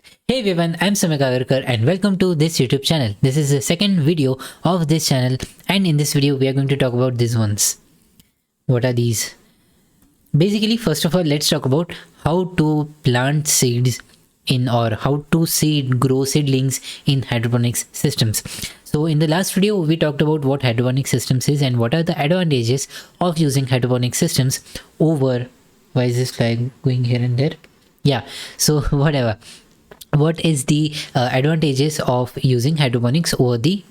Hey everyone, I'm Samik Agarkar and welcome to this YouTube channel. This is the second video of this channel, and in this video we are going to talk about these ones. What are these? Basically, first of all, let's talk about how to plant seeds in, or how to grow seedlings in hydroponics systems. So in the last video we talked about what hydroponic systems is and what are the advantages of using hydroponic systems over, why is this flag going here and there? Yeah, so whatever. What is the advantages of using hydroponics over the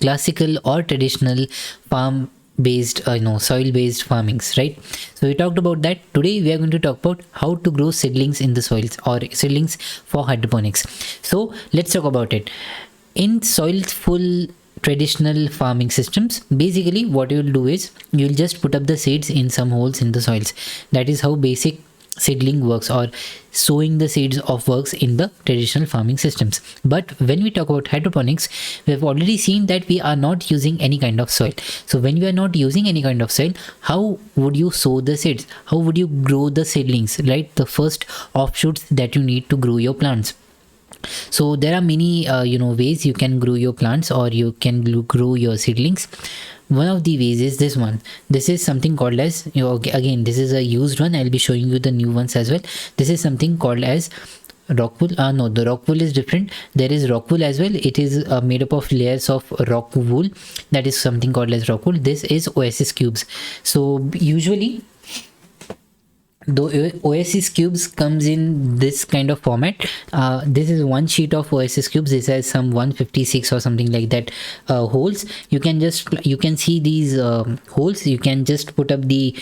classical or traditional farm based soil based farmings, right? So we talked about that. Today we are going to talk about how to grow seedlings in the soils, or seedlings for hydroponics. So let's talk about it. In soil full traditional farming systems, basically what you'll do is you'll just put up the seeds in some holes in the soils. That is how basic seedling works, or sowing the seeds of works in the traditional farming systems. But when we talk about hydroponics, we have already seen that we are not using any kind of soil. So when we are not using any kind of soil, how would you sow the seeds? How would you grow the seedlings, right? The first offshoots that you need to grow your plants. So there are many ways you can grow your plants, or you can grow your seedlings. One of the ways is this one. This is something called as, again, this is a used one. I'll be showing you the new ones as well. This is something called as rock wool. No, the rock wool is different. There is rock wool as well. It is made up of layers of rock wool. That is something called as rock wool. This is oasis cubes. So usually the oasis cubes comes in this kind of format. This is one sheet of oasis cubes. This has some 156 or something like that holes. You can see these holes. You can just put up the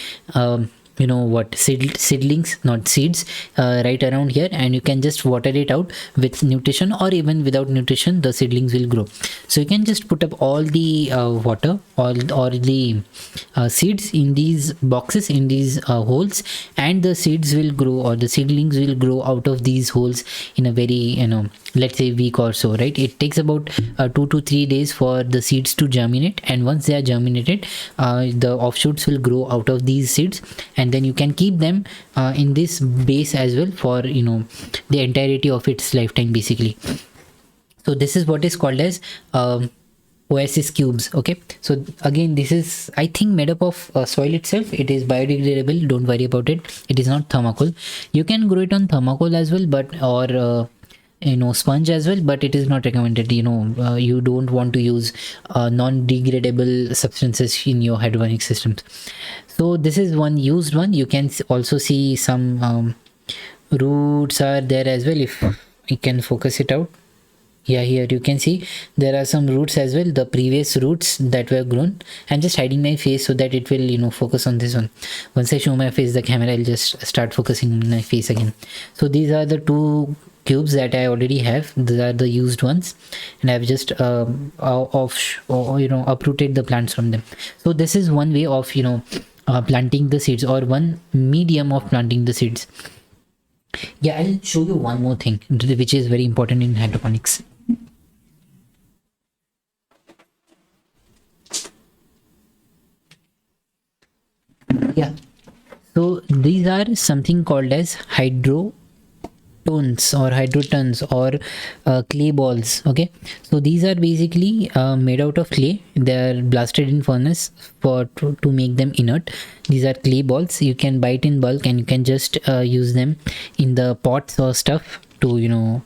seedlings, not seeds, right around here, and you can just water it out with nutrition, or even without nutrition the seedlings will grow. So you can just put up all the water, all the seeds in these boxes, in these holes, and the seeds will grow, or the seedlings will grow out of these holes in a very, let's say, week or so, right? It takes about 2 to 3 days for the seeds to germinate, and once they are germinated, the offshoots will grow out of these seeds, and then you can keep them in this base as well for the entirety of its lifetime, basically. So this is what is called as oasis cubes. Okay, so again, this is, I think, made up of soil itself. It is biodegradable, don't worry about it. It is not thermocol. You can grow it on thermocol as well, but or sponge as well, but it is not recommended. You don't want to use non-degradable substances in your hydroponic systems. So this is one used one. You can also see some roots are there as well, if you can focus it out. Yeah, here you can see there are some roots as well, the previous roots that were grown. I'm just hiding my face so that it will focus on this one. Once I show my face the camera, I'll just start focusing on my face again. So these are the two cubes that I already have. These are the used ones, and I've just uprooted the plants from them. So this is one way of planting the seeds, or one medium of planting the seeds. Yeah, I'll show you one more thing which is very important in hydroponics. Yeah, so these are something called as hydrotons or hydrotons, or clay balls. Okay, so these are basically made out of clay. They are blasted in furnace to make them inert. These are clay balls. You can buy it in bulk, and you can just use them in the pots or stuff to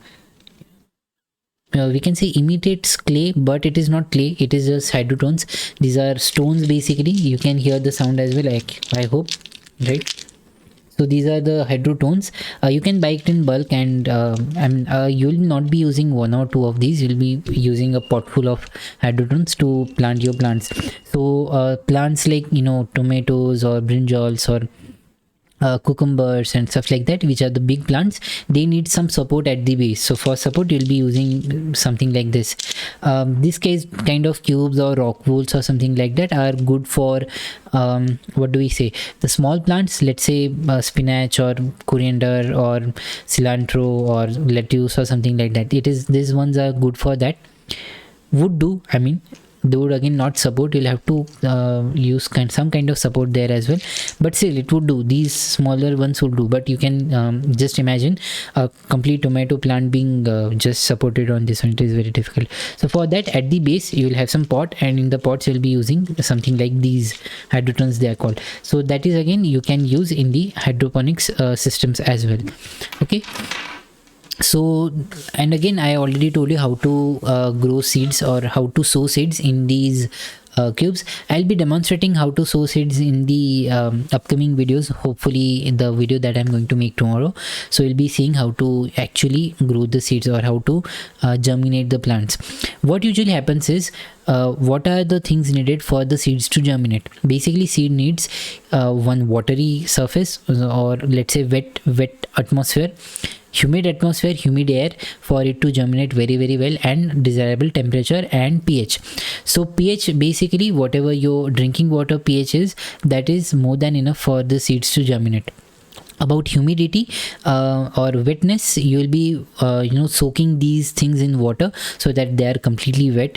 we can say imitates clay, but it is not clay, it is just hydrotones. These are stones, basically. You can hear the sound as well, I hope, right? So these are the hydrotones. You can buy it in bulk, and you will not be using one or two of these. You'll be using a pot full of hydrotones to plant your plants. So plants like tomatoes or brinjals or cucumbers and stuff like that, which are the big plants, they need some support at the base. So for support, you'll be using something like this. This case kind of cubes or rock wools or something like that are good for what do we say, the small plants, let's say spinach or coriander or cilantro or lettuce or something like that. These ones are good for that. Would do, I mean, they would again not support. You'll have to use some kind of support there as well, but still it would do. These smaller ones would do, but you can just imagine a complete tomato plant being just supported on this one. It is very difficult. So for that, at the base you will have some pot, and in the pots you'll be using something like these hydrotons, they are called. So that is again you can use in the hydroponics systems as well. Okay, so, and again I already told you how to grow seeds or how to sow seeds in these cubes. I'll be demonstrating how to sow seeds in the upcoming videos, hopefully in the video that I'm going to make tomorrow. So you'll be seeing how to actually grow the seeds or how to germinate the plants. What usually happens is, what are the things needed for the seeds to germinate? Basically, seed needs one watery surface, or let's say wet atmosphere, humid atmosphere, humid air, for it to germinate very well, and desirable temperature and pH. So pH, basically whatever your drinking water pH is, that is more than enough for the seeds to germinate. About humidity or wetness, you will be soaking these things in water so that they are completely wet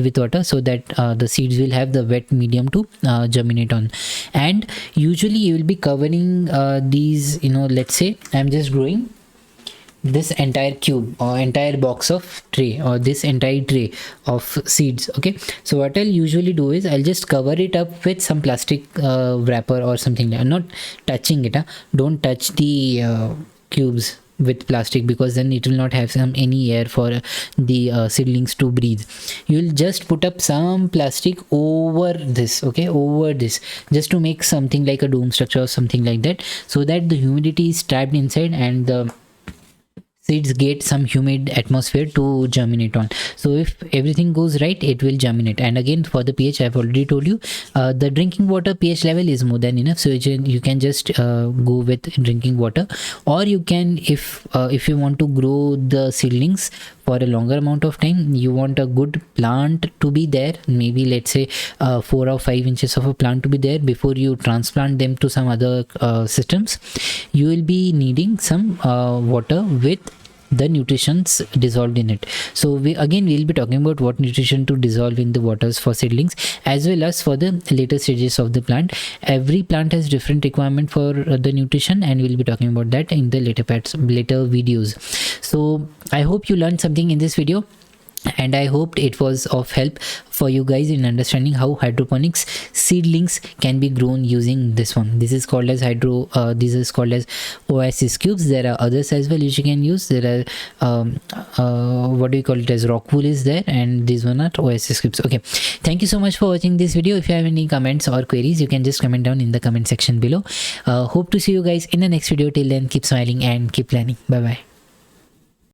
with water, so that the seeds will have the wet medium to germinate on. And usually you will be covering these, let's say I'm just growing this entire cube or entire box of tray, or this entire tray of seeds. Okay, so what I'll usually do is I'll just cover it up with some plastic wrapper or something like that. Not touching it, don't touch the cubes with plastic, because then it will not have any air for the seedlings to breathe. You'll just put up some plastic over this, okay, over this, just to make something like a dome structure or something like that, so that the humidity is trapped inside and the seeds get some humid atmosphere to germinate on. So if everything goes right, it will germinate. And again, for the pH, I've already told you, the drinking water pH level is more than enough, so you can just go with drinking water. Or you can, if you want to grow the seedlings for a longer amount of time, you want a good plant to be there, maybe let's say 4 or 5 inches of a plant to be there before you transplant them to some other systems, you will be needing some water with the nutritions dissolved in it. So we'll be talking about what nutrition to dissolve in the waters for seedlings, as well as for the later stages of the plant. Every plant has different requirement for the nutrition, and we'll be talking about that in the later videos. So I hope you learned something in this video, and I hoped it was of help for you guys in understanding how hydroponics seedlings can be grown using this one. This is called as this is called as oasis cubes. There are others as well which you can use. There are what do you call it, as rock wool is there, and these one are oasis cubes. Okay, thank you so much for watching this video. If you have any comments or queries, you can just comment down in the comment section below. Hope to see you guys in the next video. Till then, keep smiling and keep planning. Bye bye.